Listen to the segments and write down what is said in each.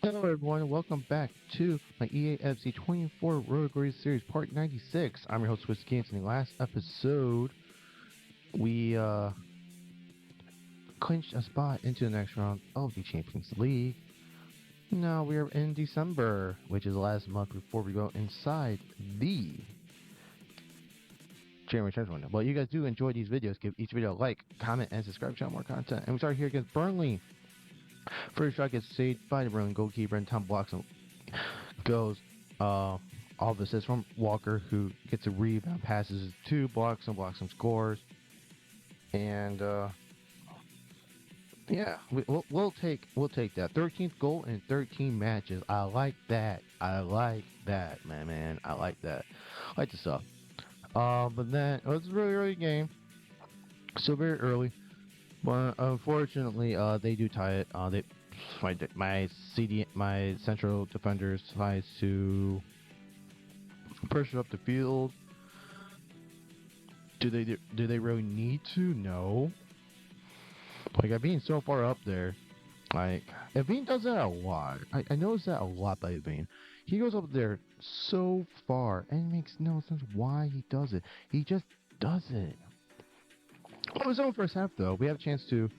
Hello everyone, welcome back to my EAFC 24 Road Glory Series Part 96. I'm your host Swiss Games. In the last episode, we clinched a spot into the next round of the Champions League. Now we are in December, which is the last month before we go inside the Championship window. Well, you guys do enjoy these videos, give each video a like, comment, and subscribe to channel more content. And we start here against Burnley. First shot gets saved by the Burnley goalkeeper, and Tom blocks him. Goes all of assists from Walker, who gets a rebound, passes to blocks and scores. And yeah, we'll take that 13th goal in 13 matches. I like that, man. I like that. I like the stuff. But then it was a really early game, still very early. But unfortunately, they do tie it. My central defenders tries to push it up the field. Do they really need to? No. Like, Avine so far up there. Like, Avine does that a lot. I notice that a lot by Avine. He goes up there so far, and it makes no sense why he does it. He just does it. It was over first half though. We have a chance to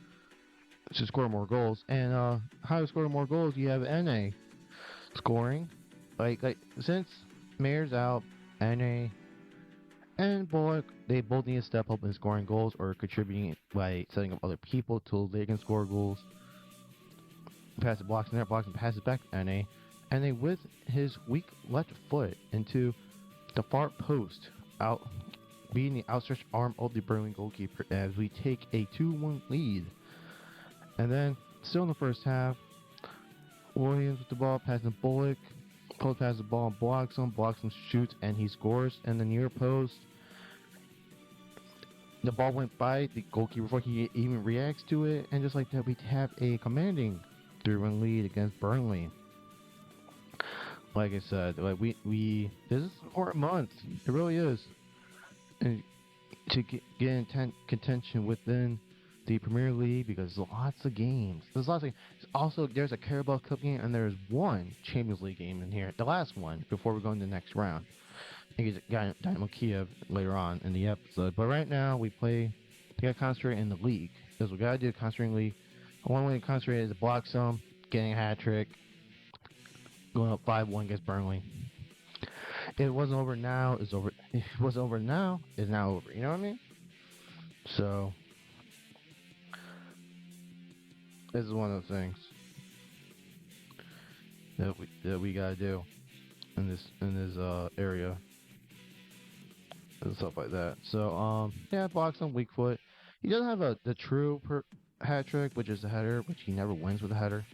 score more goals, and how to score more goals? You have Na scoring. Like since Mayer's out, Na and Bullock, they both need to step up in scoring goals or contributing by setting up other people till they can score goals. Pass the blocks and passes back to Na. Na with his weak left foot into the far post, out beating the outstretched arm of the Burnley goalkeeper as we take a 2-1 lead. And then, still in the first half, Williams with the ball, passing Bullock. Bullock passes the ball and blocks him, shoots, and he scores. And the near post, the ball went by the goalkeeper before he even reacts to it. And just like that, we have a commanding 3-1 lead against Burnley. Like I said, like we this is an important month. It really is. And to get in contention within the Premier League, because there's lots of games. Also, there's a Carabao Cup game, and there's one Champions League game in here. The last one before we go into the next round. I think it's got Dynamo Kiev later on in the episode. But right now, we gotta concentrate in the league. Because we gotta do concentrate in the league. One way to concentrate is to block some, getting a hat trick, going up 5-1 against Burnley. It wasn't over now, it's over. If it wasn't over now, it's now over. You know what I mean? So, this is one of the things that we gotta do in this area and stuff like that. So, yeah, blocks on weak foot. He doesn't have the true hat trick, which is the header, which he never wins with a header.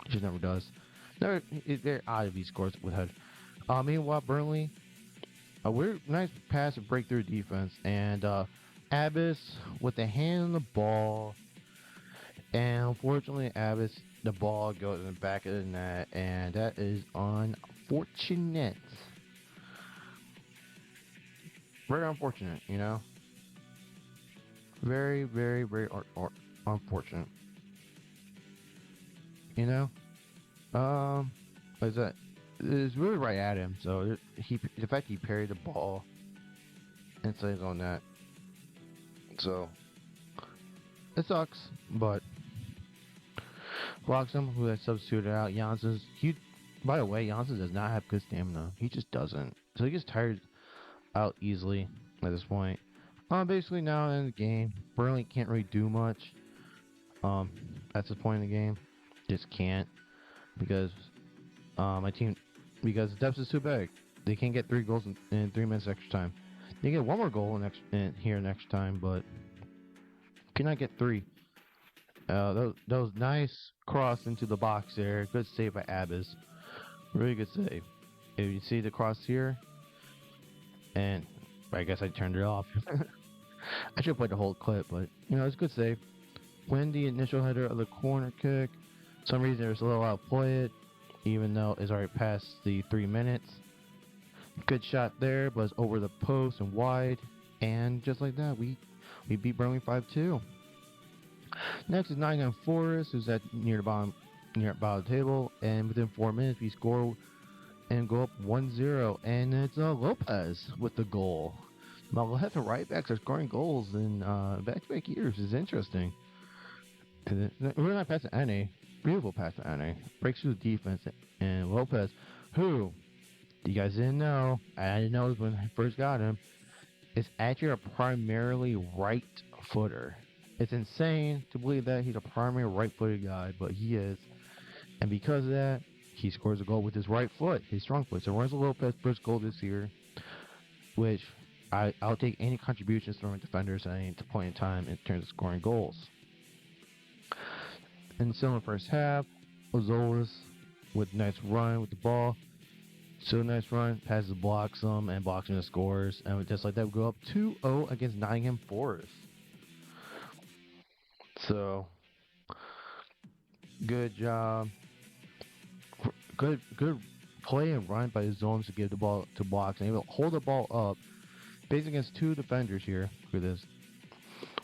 He just never does. It's very odd if he scores with a header. Meanwhile, Burnley, we're nice pass and breakthrough defense, and Abbas with the hand on the ball, and unfortunately, Abbas, the ball goes in the back of the net, and that is unfortunate. Very unfortunate, you know. Very, very, very unfortunate. You know. What is that? It's really right at him. So the fact he parried the ball and stays on that. So it sucks, but blocks him. Who has substituted out? Janssens. By the way, Janssens does not have good stamina. He just doesn't. So he gets tired out easily at this point. Basically now in the game, Burnley can't really do much. At this point in the game, just can't because my team. Because the deficit is too big. They can't get 3 goals in 3 minutes extra time. They get 1 more goal next time, but cannot get 3. That was nice cross into the box there. Good save by Abbas. Really good save. If you see the cross here, and I guess I turned it off. I should have played the whole clip, but you know, it's a good save. Win the initial header of the corner kick. For some reason, there's a little outplay it, even though it's already past the 3 minutes. Good shot there, but it's over the post and wide. And just like that, we beat Burnley 5-2. Next is Nottingham Forest, who's at near the bottom near about the table, and within 4 minutes we score and go up 1-0, and it's Lopez with the goal. My left and right backs are scoring goals in back-to-back years. It's interesting. And we're not passing NA. Beautiful pass to NA. Breaks through the defense, and Lopez, who you guys didn't know, I didn't know this when I first got him, is actually a primarily right footer. It's insane to believe that he's a primary right footed guy, but he is. And because of that, he scores a goal with his right foot, his strong foot. So Renzo Lopez first goal this year, which I'll take any contributions from defenders at any point in time in terms of scoring goals. And so in the first half, Ozolas with a nice run with the ball. So nice run, passes blocks them, and blocks them the scores. And just like that, we go up 2-0 against Nottingham Forest. So, good job. Good play and run by the zones to give the ball to blocks. And he will hold the ball up. Basically against two defenders here. Look at this.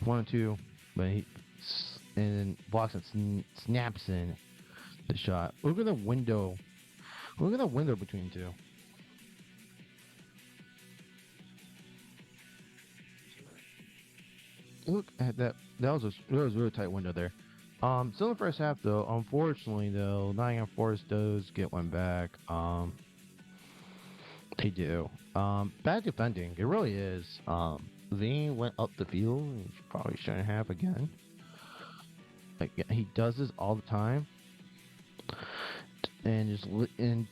1 and 2. But he and blocks and snaps in the shot. Look at the window. Look at the window between the two. Look at that. That was a really tight window there. Still in the first half though. Unfortunately though, Nottingham Forest does get one back. They do. Bad defending. It really is. Veen went up the field. He probably shouldn't have again. Like he does this all the time. And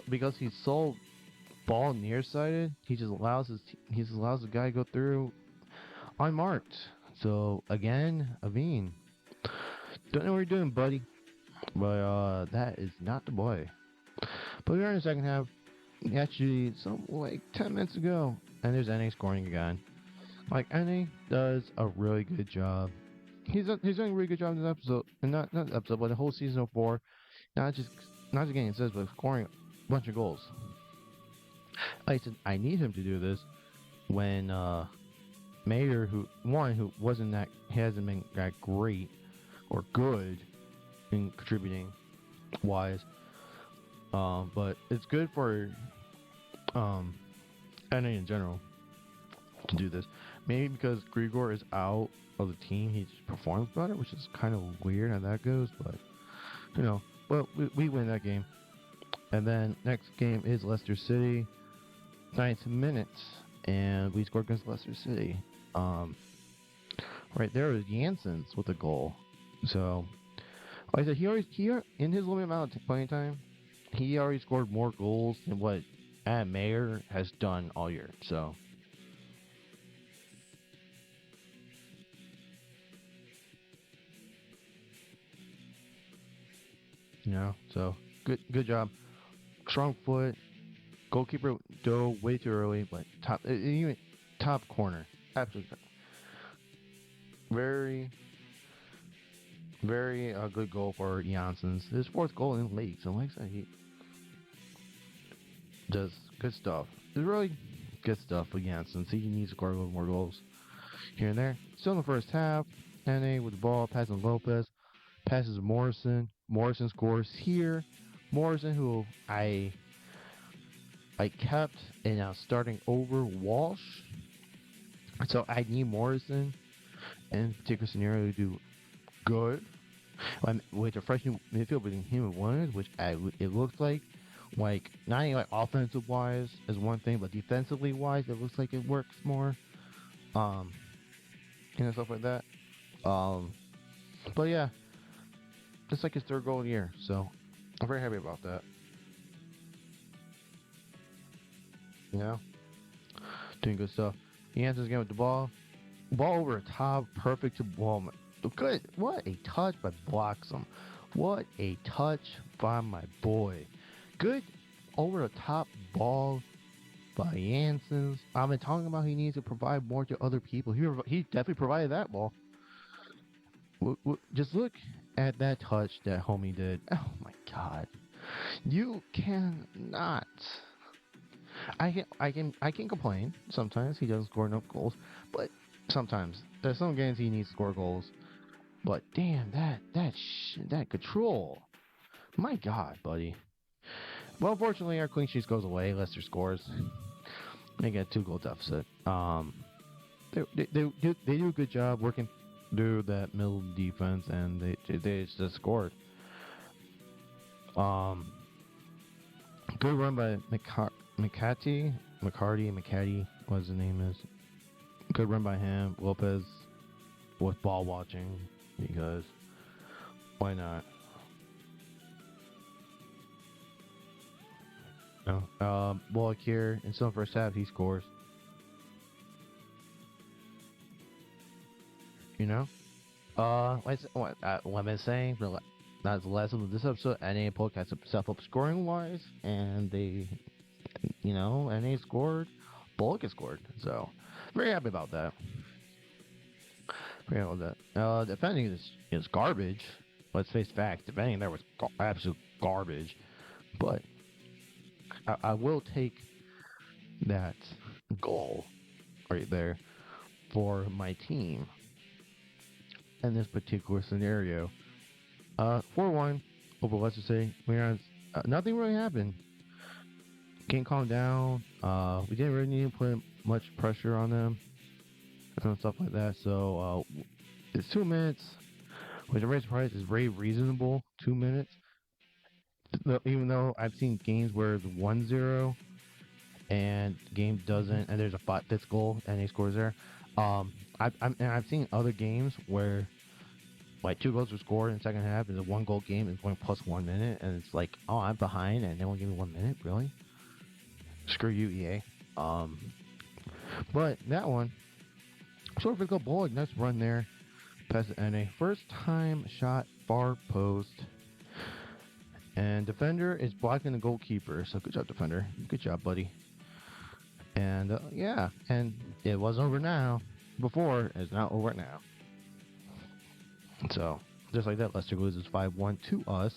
because he's so ball nearsighted, he just allows the guy to go through unmarked. So again, Aveen, don't know what you're doing, buddy, but that is not the boy. But we're in the second half. Actually, like 10 minutes ago, and there's NA scoring again. Like NA does a really good job. He's doing a really good job in this episode, and not episode, but the whole season of 4. Not just getting assists, but scoring a bunch of goals. Like I said, I need him to do this when Mayer, who hasn't been that great or good in contributing wise. But it's good for NA in general to do this. Maybe because Grigor is out of the team, he just performs better, which is kind of weird how that goes, but you know. Well, we win that game. And then next game is Leicester City. 9th minute. And we scored against Leicester City. Right there was Janssens with a goal. So, like I said, he in his limited amount of playing time, he already scored more goals than what Adam Mayer has done all year. So, so good job. Strong foot. Goalkeeper dove way too early, but even top corner. Absolutely. Very good goal for Janssens. His 4th goal in the league. So like I said, he does good stuff. It's really good stuff for Janssens. He needs to score a little more goals here and there. Still in the first half. NA with the ball, passing Lopez. Passes Morrison. Morrison scores here. Morrison, who I kept and now starting over Walsh. So I need Morrison in particular scenario to do good. With a freshman midfield between him and Williams, which it looks like not only like offensive wise is one thing, but defensively wise, it looks like it works more. Stuff like that. But yeah. It's like his 3rd goal of the year, so I'm very happy about that. Doing good stuff. Janssens again with the ball. Ball over the top, perfect to ball. Good. What a touch by Bloxham. What a touch by my boy. Good over the top ball by Janssens. I've been talking about he needs to provide more to other people. He definitely provided that ball. Just look at that touch that homie did. Oh my god. You cannot. I can complain. Sometimes he doesn't score enough goals, but sometimes there's some games he needs to score goals. But damn, that control. My God, buddy. Well, unfortunately, our clean sheet goes away. Leicester scores. They get a 2 goal deficit. They do a good job working through that middle defense, and they just scored. Um, Good run by McCarty, what his name is. Good run by him. Lopez was ball watching because why not? No. Bullock here in the first half he scores. You know. What I've been saying for that's the last of this episode. NA Polk has himself up scoring wise, and they, NA scored. Bullock has scored, so very happy about that. Very happy about that. Defending is garbage. Let's face facts. Defending there was absolute garbage, but I will take that goal right there for my team in this particular scenario. 4-1 over, let's just say, nothing really happened. Game calmed down. We didn't really need to put much pressure on them and stuff like that. So it's 2 minutes, which I'm very surprised is very reasonable. 2 minutes, even though I've seen games where it's 1-0 and game doesn't, and there's a 5th goal and he scores there. I've seen other games where like 2 goals were scored in the second half, and the 1 goal game is going plus 1 minute, and it's like, oh, I'm behind, and they won't give me 1 minute, really? Screw you, EA. But that one, sort of physical ball, nice run there, past the NA. First time shot, far post, and defender is blocking the goalkeeper. So good job, defender. Good job, buddy. And yeah, and it was over now. Before, it's not over now. So, just like that, Leicester loses 5-1 to us.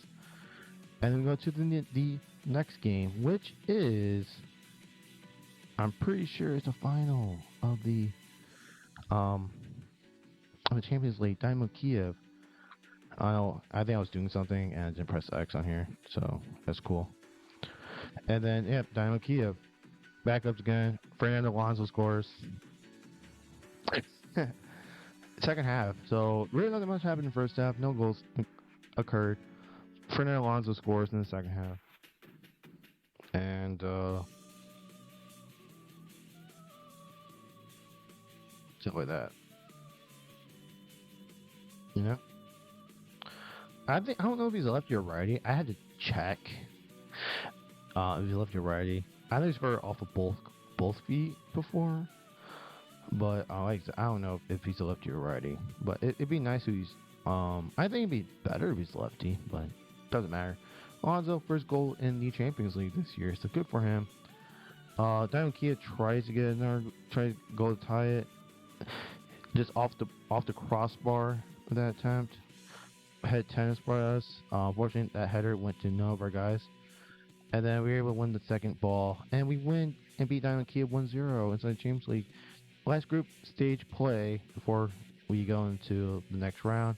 And then we go to the next game, which is, I'm pretty sure it's the final of the Champions League, Dynamo Kiev. I think I was doing something and I didn't press X on here, so that's cool. And then, yep, Dynamo Kiev. Backups again. Fernando Alonso scores. Second half, so really nothing much happened in the first half. No goals occurred. Fernando Alonso scores in the second half, and stuff like that. You know, I don't know if he's a lefty or righty. I had to check. If he's lefty or righty, I think he's scored off of both feet before. But I don't know if he's a lefty or righty. But it'd be nice if he's. I think it'd be better if he's lefty, but doesn't matter. Alonso first goal in the Champions League this year, so good for him. Dynamo Kiev tries to go to tie it, just off the crossbar for that attempt. Head tennis by us. Fortunately, that header went to none of our guys, and then we were able to win the second ball, and we win and beat Dynamo Kiev 1-0 inside the Champions League. Last group stage play before we go into the next round.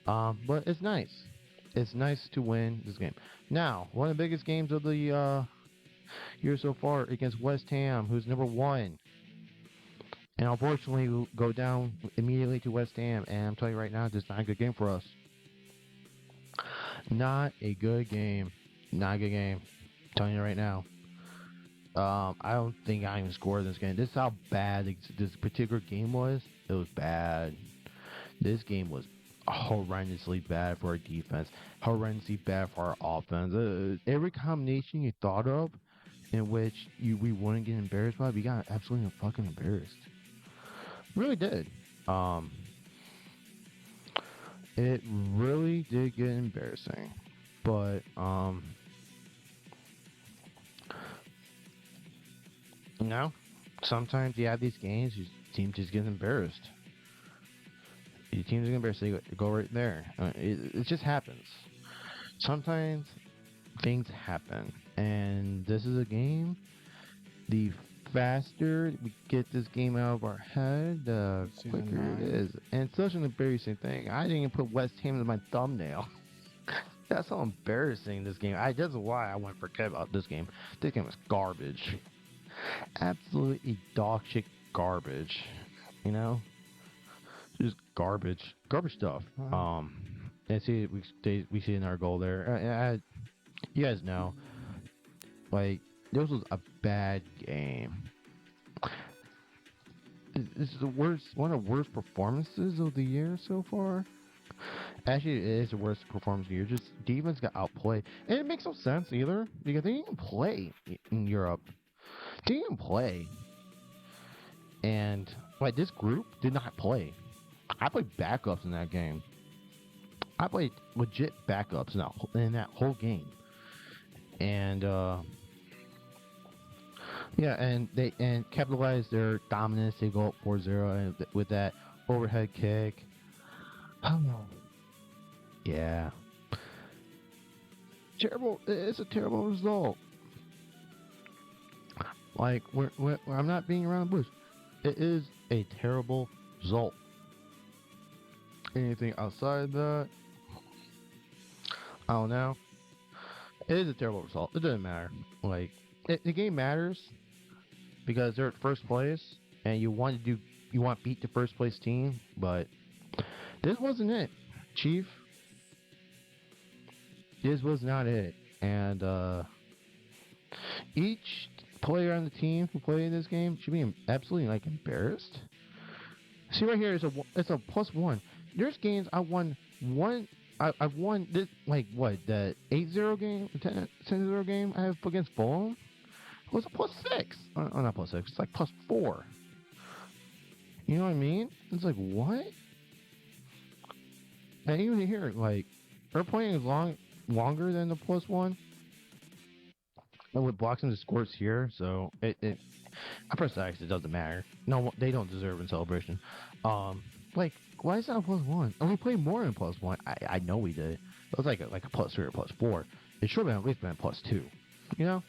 But it's nice. It's nice to win this game. Now, one of the biggest games of the year so far against West Ham, who's number 1. And unfortunately, we'll go down immediately to West Ham. And I'm telling you right now, this is not a good game for us. Not a good game. Not a good game. I'm telling you right now. I don't think I even scored this game. This is how bad this particular game was. It was bad. This game was horrendously bad for our defense. Horrendously bad for our offense. Every combination you thought of in which we wouldn't get embarrassed by, we got absolutely fucking embarrassed. Really did. It really did get embarrassing. But, sometimes you have these games, your team just gets embarrassed. Your team's gonna embarrass, so you go right there. It just happens. Sometimes things happen, and this is a game. The faster we get this game out of our head, the quicker it is. And it's such an embarrassing thing. I didn't even put West Ham as my thumbnail. That's so embarrassing. This game. That's why I want to forget about this game. This game is garbage. Absolutely dog shit garbage. You know, just garbage stuff. And see, we see another goal there. You guys know, like this was a bad game. This is the worst, one of the worst performances of the year so far. Actually, it is the worst performance of the year. Just defense got outplayed, and it makes no sense either because they didn't even play in Europe. They didn't even play, and like this group did not play. I played backups in that game. I played legit backups in that whole game, and yeah, and they capitalized their dominance. They go up 4-0 and with that overhead kick. Yeah, terrible. It's a terrible result. Like I'm not being around the bush. It is a terrible result. Anything outside that, I don't know. It is a terrible result. It doesn't matter. Like the game matters because they're at first place, and you want to beat the first place team, but this wasn't it, Chief. This was not it, and each player on the team who played in this game should be absolutely like embarrassed. See right here, it's a +1. There's games I won one. I've won this like what the 8-0 game, 10-0 game I have against Fulham. It was a +6. Oh, not +6. It's like +4. You know what I mean? It's like what? And even here, like they're playing longer than the +1. And with blocks and the scores here, so I press X. It doesn't matter. No, they don't deserve a celebration. Like why is that a +1? And we played more than +1. I know we did. It was like a +3 or +4. It should have been at least been a +2. You know.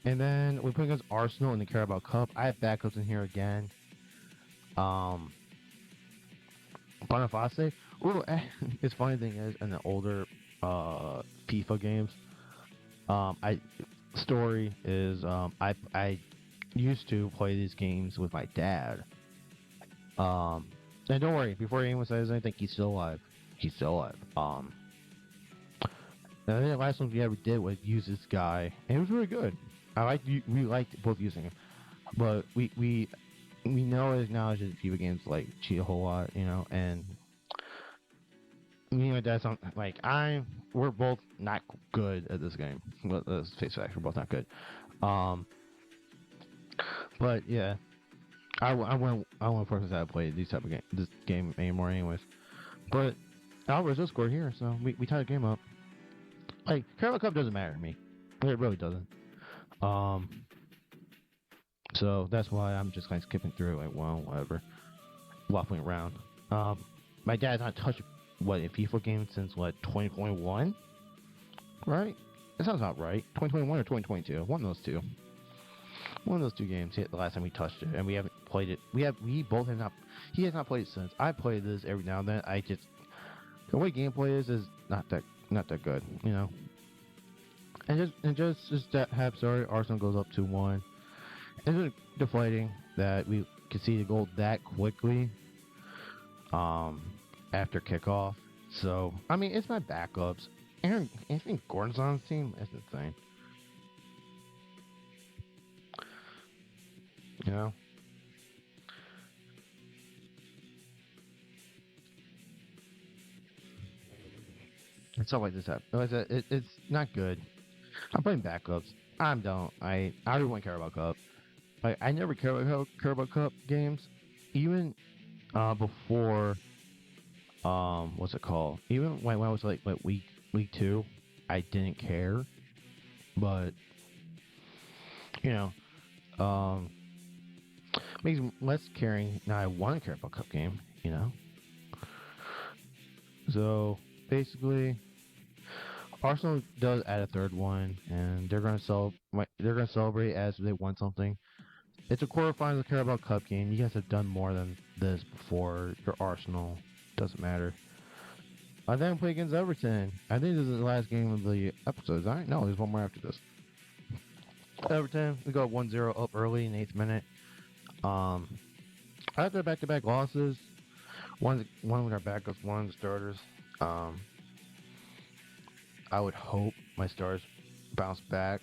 And then we play against Arsenal in the Carabao Cup. I have backups in here again. Boniface. Ooh, it's funny thing is in the older FIFA games, story is I used to play these games with my dad. And don't worry, before anyone says anything, he's still alive. He's still alive. And then the last one we ever did was use this guy, and it was really good. We liked both using him, but we know and acknowledge that FIFA games like cheat a whole lot, you know, and me and my dad like we're both not good at this game. Let's face facts, we're both not good. But yeah, I want to force us to play this game anymore, anyways. But Alvarez just scored here, so we tied the game up. Like Carabao Cup doesn't matter to me, it really doesn't. So that's why I'm just kind of skipping through. Like, well, whatever, waffling around. My dad's not touched a FIFA game since 2021, right? That sounds about right. 2021 or 2022, one of those two. One of those two games hit the last time we touched it, and we haven't played it. We both have not. He has not played it since. I play this every now and then. The way gameplay is not that good, you know. And just that sorry, Arsenal goes up 2-1. It's just deflating that we concede a goal that quickly. After kickoff. So I mean, it's my backups. Anthony Gordon's on the team. That's insane. You know? And stuff like this happens. It's not good. I'm playing backups. I don't want Carabao Cup. I never care about Carabao Cup games. Even before what's it called? Even when I was like week 2, I didn't care. But you know, makes me less caring now. I want a Carabao Cup game, you know. So basically, Arsenal does add a third one, and they're gonna celebrate as they won something. It's a quarterfinals of Carabao Cup game. You guys have done more than this before. You're Arsenal. Doesn't matter. I then play against Everton. I think this is the last game of the episodes. I know there's one more after this. Everton, we go 1-0 up early in the 8th minute. Um, after back-to-back losses, one with our backups, one of the starters. Um, I would hope my stars bounce back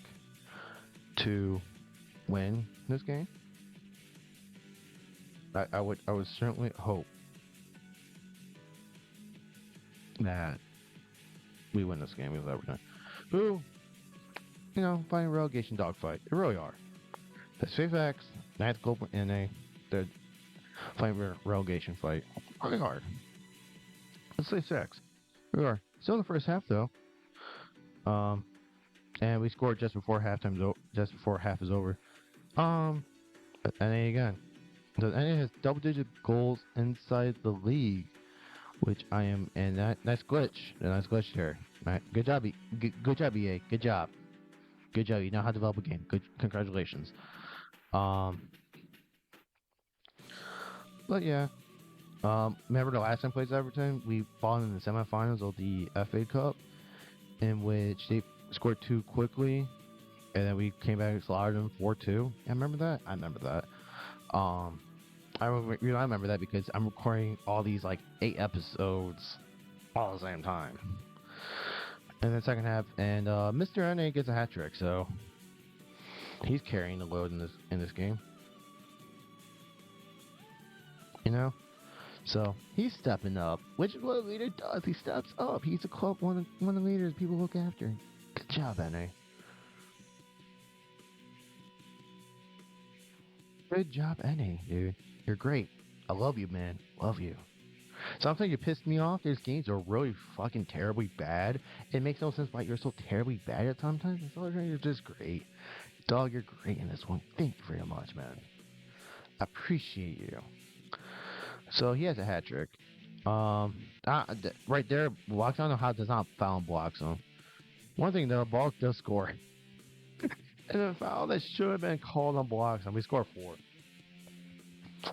to win this game. I would certainly hope that we win this game with Everton. Who, fighting a relegation dogfight. They really are. That's Fairfax, ninth goal in they're fighting a relegation fight. Really hard. Let's say 6. We are. Still in the first half though. Um, and we scored just before just before half is over. NA again. The NA has double-digit goals inside the league, which I am, and nice glitch, a nice glitch there. Right. Good job, good job, EA. Good job. Good job. You know how to develop a game. Good, congratulations. But yeah. Remember the last time we played Everton? We fought in the semifinals of the FA Cup, in which they scored 2 quickly, and then we came back and slaughtered them 4-2. I remember that. I remember that. I remember that because I'm recording all these like 8 episodes all at the same time. And then second half, and Mr. NA gets a hat trick, so he's carrying the load in this game. So he's stepping up, which is what a leader does. He steps up. He's a club one of the leaders people look after. Good job, NA. Good job, NA, dude. You're great. I love you, man. Love you. Sometimes you piss me off. These games are really fucking terribly bad. It makes no sense why you're so terribly bad at sometimes. You're just great. Dog, you're great in this one. Thank you very much, man. I appreciate you. So he has a hat trick. Right there, blocks. I don't know how does not foul blocks him. One thing though, Balk does score. And a foul that should have been called on blocks, and we score 4.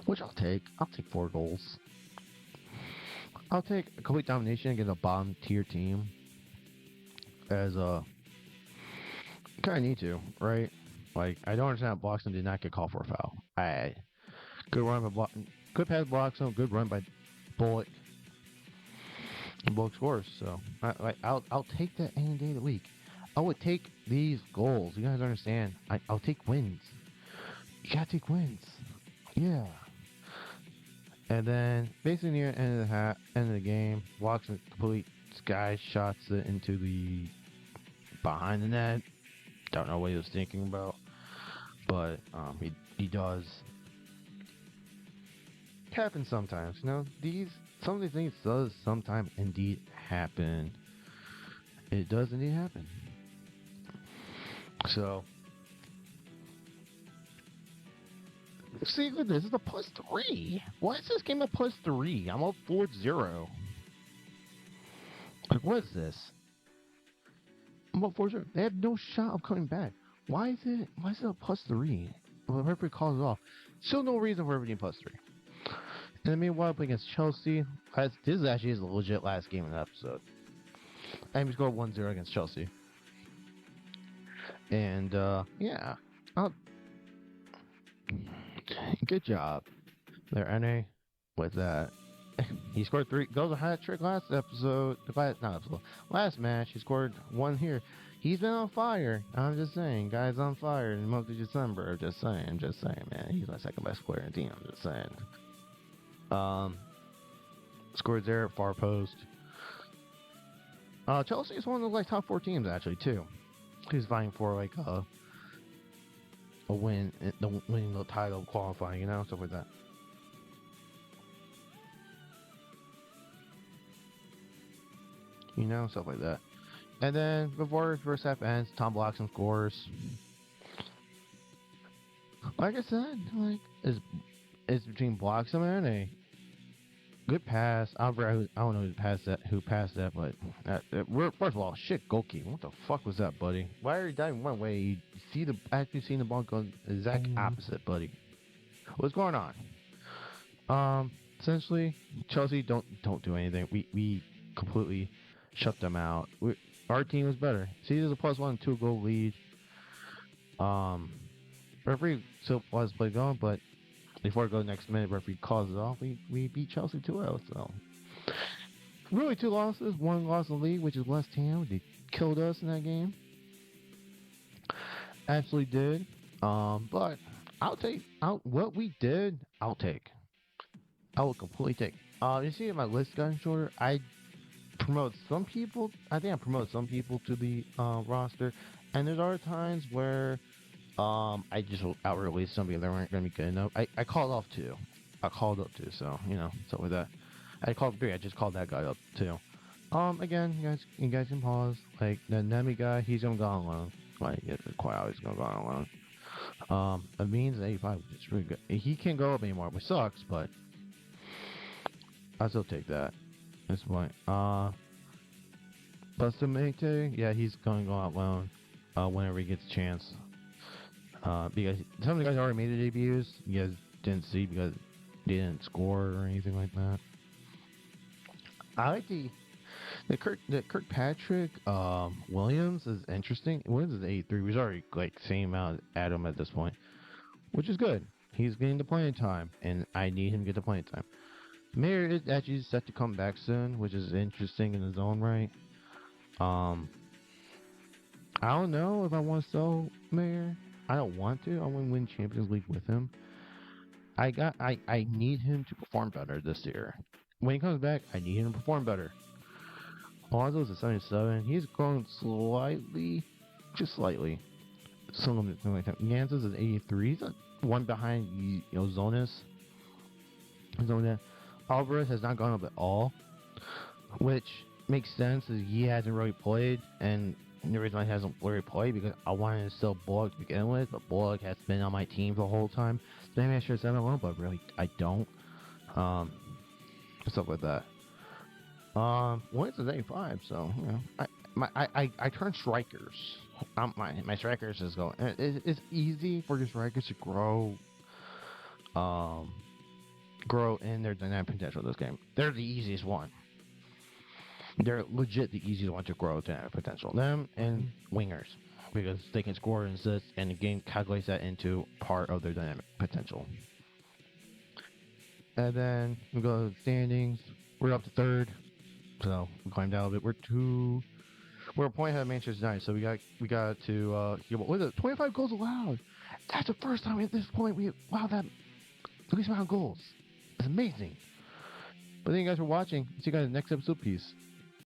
Which I'll take. I'll take 4 goals. I'll take a complete domination against a bottom tier team. As kind of need to, right? Like, I don't understand how Bloxham did not get called for a foul. Good run by good pass Bloxham, good run by Bullock. And Bullock scores, so I'll take that any day of the week. I would take these goals. You guys understand? I'll take wins. You gotta take wins. Yeah. And then basically near the end of the game, walks a complete sky shots it into the behind the net. Don't know what he was thinking about, but he does. Happens sometimes, some of these things does sometimes indeed happen. It does indeed happen. So see, look, this is a +3. Why is this game a +3? I'm up 4-0. Like, what is this? I'm up 4-0. They have no shot of coming back. Why is it a +3? Well, the referee calls it off. Still no reason for everything +3. And then meanwhile, playing against Chelsea. This actually is a legit last game of the episode. And we scored 1-0 against Chelsea. And, yeah. Good job there, NA, with that. He scored 3 goals, a hat trick last match. He scored 1 here. He's been on fire. I'm just saying, guy's on fire in the month of December. Just saying, man. He's my second best player in the team. I'm just saying. Scored there at far post. Chelsea is one of the top 4 teams actually too. He's vying for a win, winning the title, qualifying, stuff like that. Stuff like that. And then before the first half ends, Tom Bloxham scores. Like I said, it's between Bloxham and NA. Good pass. I don't know who passed that, but first of all, shit, goalkeeper. What the fuck was that, buddy? Why are you diving one way? You see actually seeing the ball go the exact opposite, buddy. What's going on? Essentially, Chelsea don't do anything. We completely shut them out. Our team was better. See, there's a +1, 2 goal lead. Um, referee still was play going, but before it goes next minute, referee calls it off. We beat Chelsea 2-0. So really 2 losses, 1 loss in the league, which is West Ham. They killed us in that game. Absolutely did. But I'll take out what we did. I'll take. I will completely take. You see, my list got shorter. I promote some people. I think I promote some people to the roster, and there's other times where I just out release some because they weren't going to be good enough. I called off two. I called up two, so stuff like that. I called three. I just called that guy up too. Again, you guys can pause. Like the Nemi guy, he's gonna go on loan. Like it's quite obvious, he's gonna go on loan. It means 85. It's really good. He can't go up anymore, which sucks, but I still take that. That's fine. Bustamante, yeah, he's gonna go out loan. Whenever he gets a chance. Because some of the guys already made their debuts. You guys didn't see because they didn't score or anything like that. I like the Kirkpatrick Williams is interesting. Williams is 83. He's already like same amount as Adam at this point, which is good. He's getting the playing time, and I need him to get the playing time. Mayer is actually set to come back soon, which is interesting in his own right. I don't know if I want to sell Mayer. I don't want to. I want to win Champions League with him. I need him to perform better this year. When he comes back, I need him to perform better. Alonso's a 77. He's grown slightly, just slightly. Something like that. Janssens is 83. He's one behind Zonas. Alvarez has not gone up at all, which makes sense as he hasn't really played, and the reason why he hasn't really played because I wanted to sell Bullock to begin with, but Bullock has been on my team the whole time. So maybe I should have said alone, but really I don't. Stuff like that. Wins is 85, so I turn strikers. My strikers is going. It's easy for your strikers to grow in their dynamic potential this game. They're the easiest one. They're legit the easiest one to grow dynamic potential. Them and wingers, because they can score and assist, and the game calculates that into part of their dynamic potential. And then we go to the standings. We're up to third, so we climbed down a bit. We're a point ahead of Manchester United, so we got to what is it? 25 goals allowed. That's the first time at this point we allowed that least amount of goals. It's amazing. But thank you guys for watching. See you guys in the next episode. Peace.